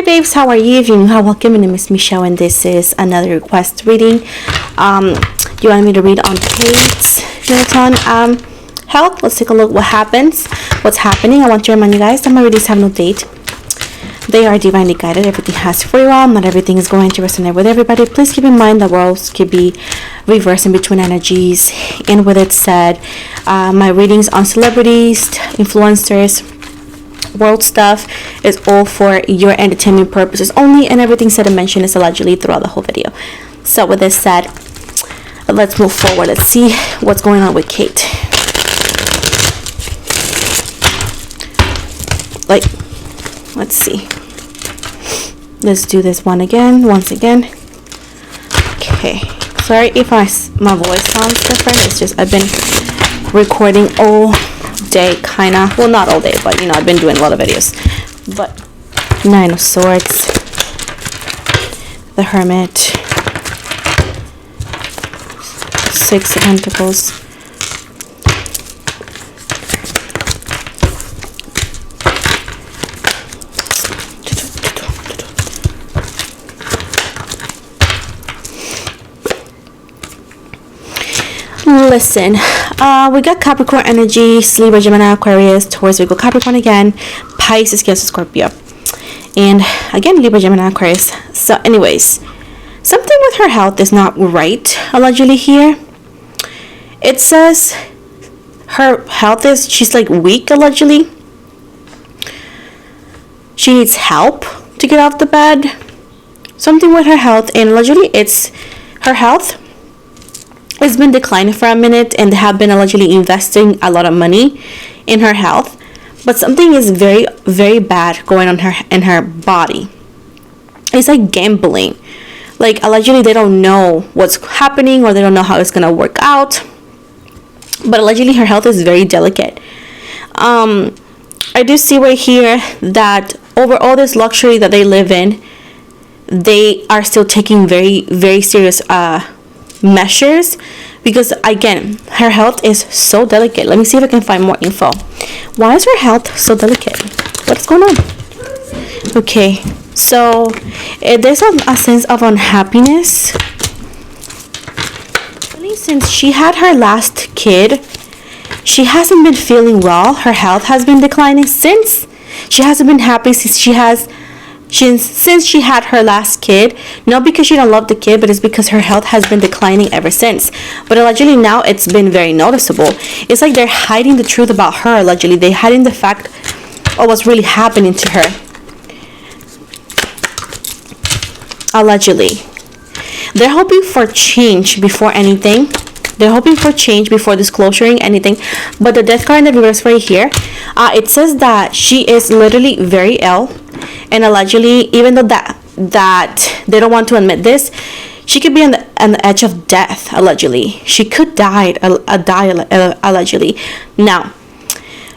Hi babes, how are you? If you're new, welcome. My name is Michelle and this is another request reading. You want me to read on Kate's Middleton health? Let's take a look what's happening. I want to remind you guys that my readings have no date. They are divinely guided. Everything has free will. Not everything is going to resonate with everybody. Please keep in mind that worlds could be reversed in between energies. And with it said, my readings on celebrities, influencers, world stuff is all for your entertainment purposes only, and everything said and mentioned is allegedly throughout the whole video. So with this said, let's move forward. Let's see what's going on with Kate. Let's see. Let's do this once again. Okay, sorry if my voice sounds different. It's just I've been recording all day, kinda, well, not all day, but you know, I've been doing a lot of videos. But Nine of Swords, the Hermit, Six of Pentacles, listen, we got Capricorn energy, Libra, Gemini, Aquarius, Taurus, Virgo, Capricorn again, Pisces, Cancer, Scorpio, and again Libra, Gemini, Aquarius. So anyways, something with her health is not right allegedly here. It says her health is, she's like weak allegedly. She needs help to get off the bed. Something with her health, and allegedly it's her health. It's been declining for a minute, and they have been allegedly investing a lot of money in her health, but something is very, very bad going on in her body. It's like gambling. Like allegedly they don't know what's happening, or they don't know how it's gonna work out, but allegedly her health is very delicate. I do see right here that over all this luxury that they live in, they are still taking very, very serious measures, because again her health is so delicate. Let me see if I can find more info. Why is her health so delicate? What's going on? Okay, so there's a sense of unhappiness since she had her last kid. She hasn't been feeling well. Her health has been declining since she hasn't been happy since she had her last kid. Not because she don't love the kid, but it's because her health has been declining ever since. But allegedly now it's been very noticeable. It's like they're hiding the truth about her. Allegedly they're hiding the fact of what's really happening to her. Allegedly they're hoping for change before anything. They're hoping for change before disclosing anything. But the death card in the reverse right here, it says that she is literally very ill. And allegedly, even though that they don't want to admit this, she could be on the edge of death. Allegedly, she could die allegedly. Now,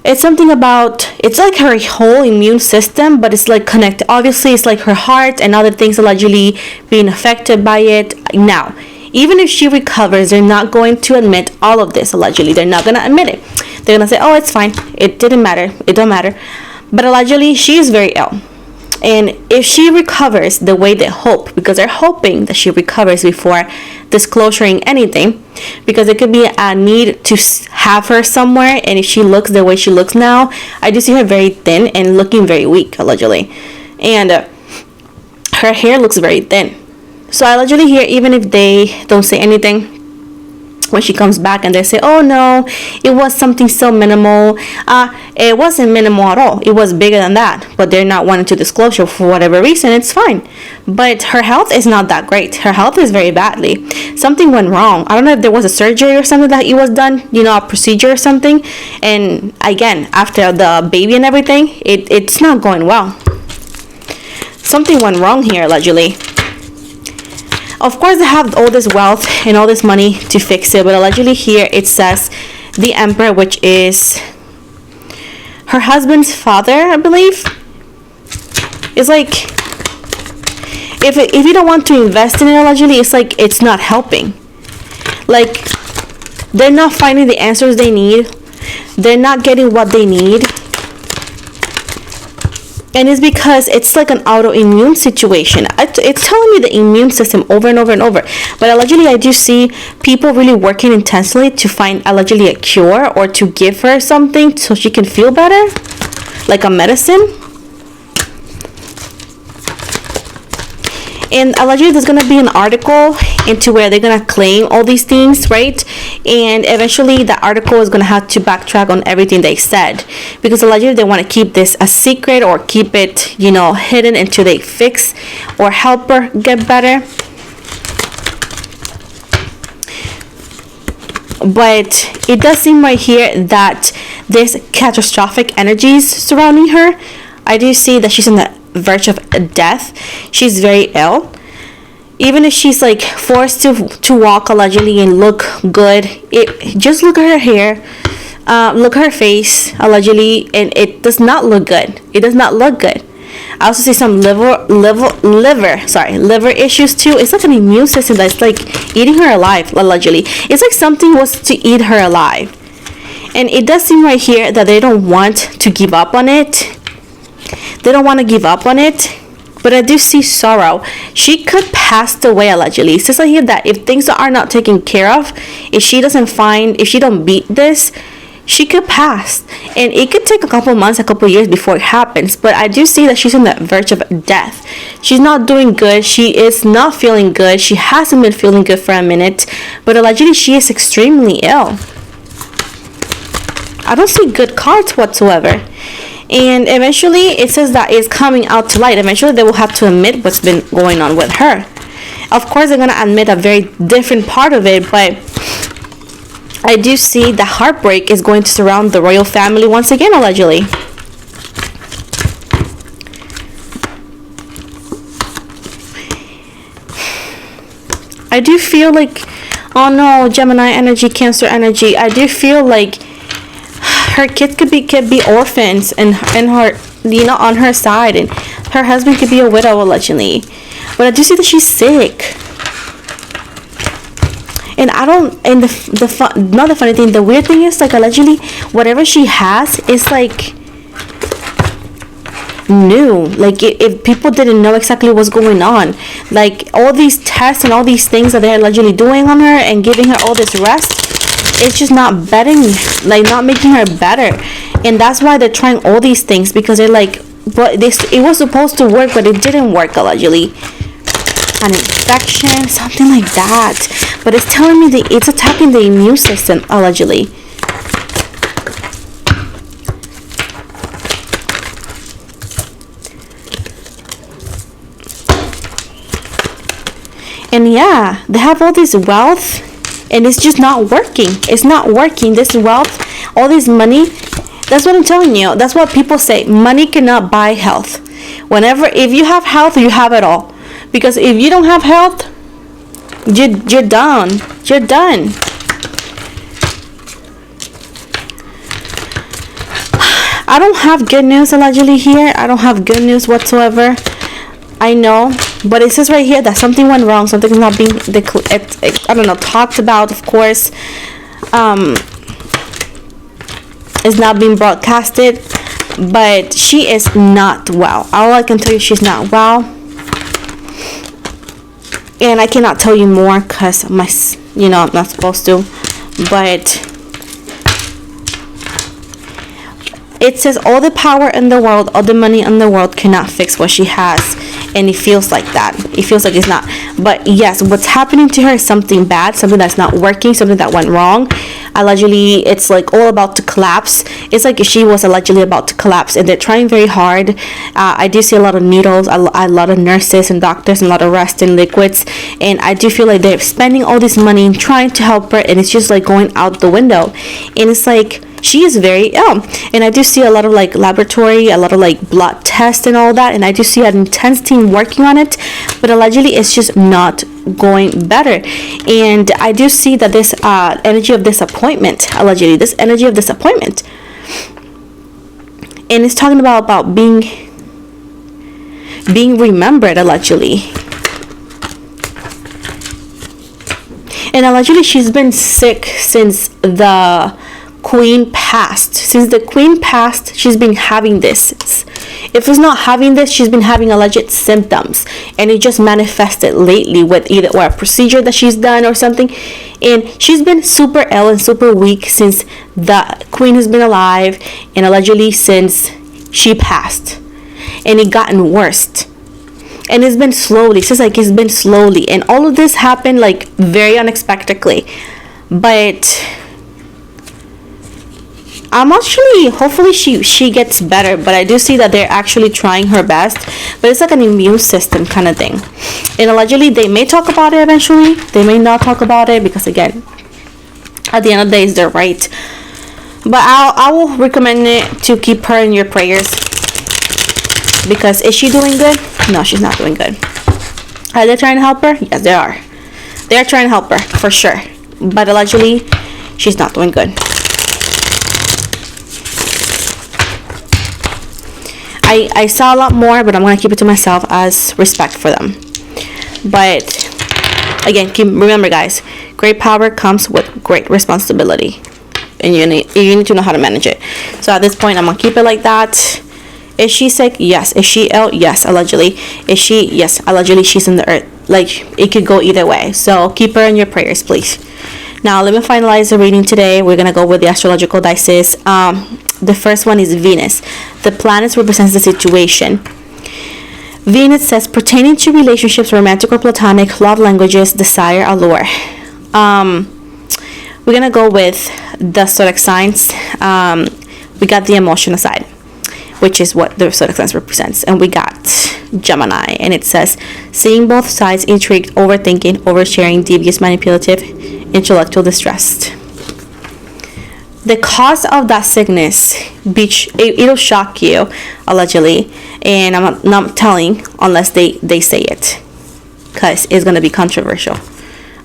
it's something about, it's like her whole immune system, but it's like connected. Obviously, it's like her heart and other things allegedly being affected by it. Now, even if she recovers, they're not going to admit all of this. Allegedly, they're not gonna admit it. They're gonna say, "Oh, it's fine. It didn't matter. It don't matter." But allegedly, she is very ill. And if she recovers the way they hope, because they're hoping that she recovers before disclosing anything, because it could be a need to have her somewhere. And if she looks the way she looks now, I do see her very thin and looking very weak, allegedly. And her hair looks very thin. So allegedly here, even if they don't say anything, when she comes back and they say, "Oh no, it was something so minimal," it wasn't minimal at all. It was bigger than that, but they're not wanting to disclose it for whatever reason. It's fine, but her health is not that great. Her health is very badly. Something went wrong. I don't know if there was a surgery or something that it was done, you know, a procedure or something, and again after the baby and everything, it's not going well. Something went wrong here allegedly. Of course, they have all this wealth and all this money to fix it, but allegedly here it says the Emperor, which is her husband's father, I believe. It's like if you don't want to invest in it, allegedly, it's like it's not helping. Like they're not finding the answers they need. They're not getting what they need. And it's because it's like an autoimmune situation. It's telling me the immune system over and over and over. But allegedly, I do see people really working intensely to find allegedly a cure, or to give her something so she can feel better, like a medicine. And allegedly there's gonna be an article into where they're gonna claim all these things, right? And eventually the article is gonna have to backtrack on everything they said, because allegedly they want to keep this a secret, or keep it, you know, hidden until they fix or help her get better. But it does seem right here that there's catastrophic energies surrounding her. I do see that she's on the verge of death. She's very ill. Even if she's like forced to walk allegedly and look good, just look at her hair, look at her face allegedly, and it does not look good. It does not look good. I also see some liver issues too. It's like an immune system that's like eating her alive allegedly. It's like something was to eat her alive. And it does seem right here that they don't want to give up on it. They don't want to give up on it. But I do see sorrow. She could pass away allegedly. It says right here that if things are not taken care of, if she don't beat this, she could pass. And it could take a couple months, a couple years before it happens. But I do see that she's on the verge of death. She's not doing good. She is not feeling good. She hasn't been feeling good for a minute. But allegedly she is extremely ill. I don't see good cards whatsoever. And eventually it says that it's coming out to light. Eventually they will have to admit what's been going on with her. Of course they're going to admit a very different part of it, but I do see the heartbreak is going to surround the royal family once again allegedly. I do feel like, oh no, Gemini energy, Cancer energy, I do feel like her kids could be orphans, and her, you know, on her side, and her husband could be a widow allegedly. But I do see that she's sick, and I don't. And not the funny thing. The weird thing is, like, allegedly, whatever she has is like new. Like if people didn't know exactly what's going on, like all these tests and all these things that they're allegedly doing on her and giving her all this rest, it's just not betting, like not making her better. And that's why they're trying all these things, because they're like, but it was supposed to work, but it didn't work allegedly. An infection, something like that. But it's telling me that it's attacking the immune system allegedly. And yeah, they have all this wealth, and it's just not working. It's not working. This wealth, all this money, that's what I'm telling you. That's what people say. Money cannot buy health. If you have health, you have it all. Because if you don't have health, you're done. You're done. I don't have good news allegedly here. I don't have good news whatsoever. I know, but it says right here that something went wrong. Something is not being, I don't know, talked about, of course. It's not being broadcasted, but she is not well. All I can tell you, she's not well. And I cannot tell you more because I'm not supposed to. But it says all the power in the world, all the money in the world cannot fix what she has. And it feels like that. It feels like it's not. But yes, what's happening to her is something bad, something that's not working, something that went wrong. Allegedly, it's like all about to collapse. It's like she was allegedly about to collapse, and they're trying very hard. I do see a lot of needles, a lot of nurses and doctors, and a lot of rest and liquids. And I do feel like they're spending all this money trying to help her, and it's just like going out the window. And it's like, she is very ill. And I do see a lot of like laboratory, a lot of like blood tests and all that, and I do see an intense team working on it, but allegedly it's just not going better. And I do see that this energy of disappointment, allegedly this energy of disappointment, and it's talking about being remembered allegedly. And allegedly she's been sick since the Queen passed. Since the Queen passed, she's been having this. If it's not having this, she's been having alleged symptoms, and it just manifested lately with either or a procedure that she's done or something. And she's been super ill and super weak since the queen has been alive, and allegedly since she passed. And it gotten worse. And it's been slowly. It's just like it's been slowly. And all of this happened like very unexpectedly. But I'm actually, hopefully she gets better. But I do see that they're actually trying her best. But it's like an immune system kind of thing. And allegedly they may talk about it eventually. They may not talk about it because, again, at the end of the day, it's their right. But I will recommend it to keep her in your prayers. Because is she doing good? No, she's not doing good. Are they trying to help her? Yes, they are. They are trying to help her, for sure. But allegedly, she's not doing good. I saw a lot more, but I'm going to keep it to myself as respect for them. But, again, remember, guys, great power comes with great responsibility. And you need to know how to manage it. So, at this point, I'm going to keep it like that. Is she sick? Yes. Is she ill? Yes, allegedly. Is she? Yes, allegedly she's in the earth. Like, it could go either way. So, keep her in your prayers, please. Now, let me finalize the reading today. We're going to go with the astrological dices. The first one is Venus. The planets represents the situation. Venus says, pertaining to relationships, romantic or platonic, love languages, desire, allure. We're going to go with the zodiac signs. We got the emotional side, which is what the zodiac signs represents. And we got Gemini, and it says, seeing both sides, intrigued, overthinking, oversharing, devious, manipulative, intellectual, distressed. The cause of that sickness, it'll shock you, allegedly, and I'm not telling unless they say it, because it's going to be controversial,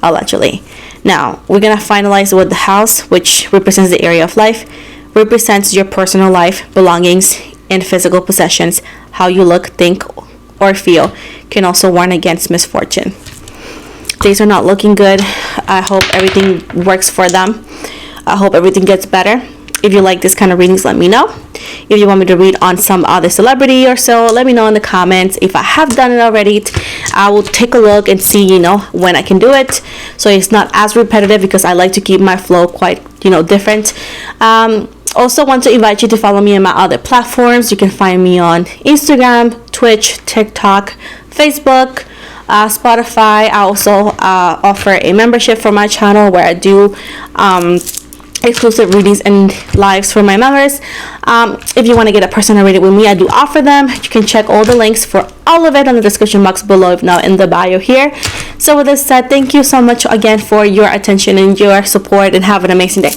allegedly. Now, we're going to finalize with the house, which represents the area of life, represents your personal life, belongings, and physical possessions. How you look, think, or feel can also warn against misfortune. Things are not looking good. I hope everything works for them. I hope everything gets better. If you like this kind of readings, let me know. If you want me to read on some other celebrity or so, let me know in the comments. If I have done it already, I will take a look and see, when I can do it. So it's not as repetitive, because I like to keep my flow quite, different. Also want to invite you to follow me on my other platforms. You can find me on Instagram, Twitch, TikTok, Facebook, Spotify. I also offer a membership for my channel where I do exclusive readings and lives for my members. If you want to get a personal reading with me, I do offer them. You can check all the links for all of it on the description box below, if not in the bio here. So with this said, thank you so much again for your attention and your support, and have an amazing day.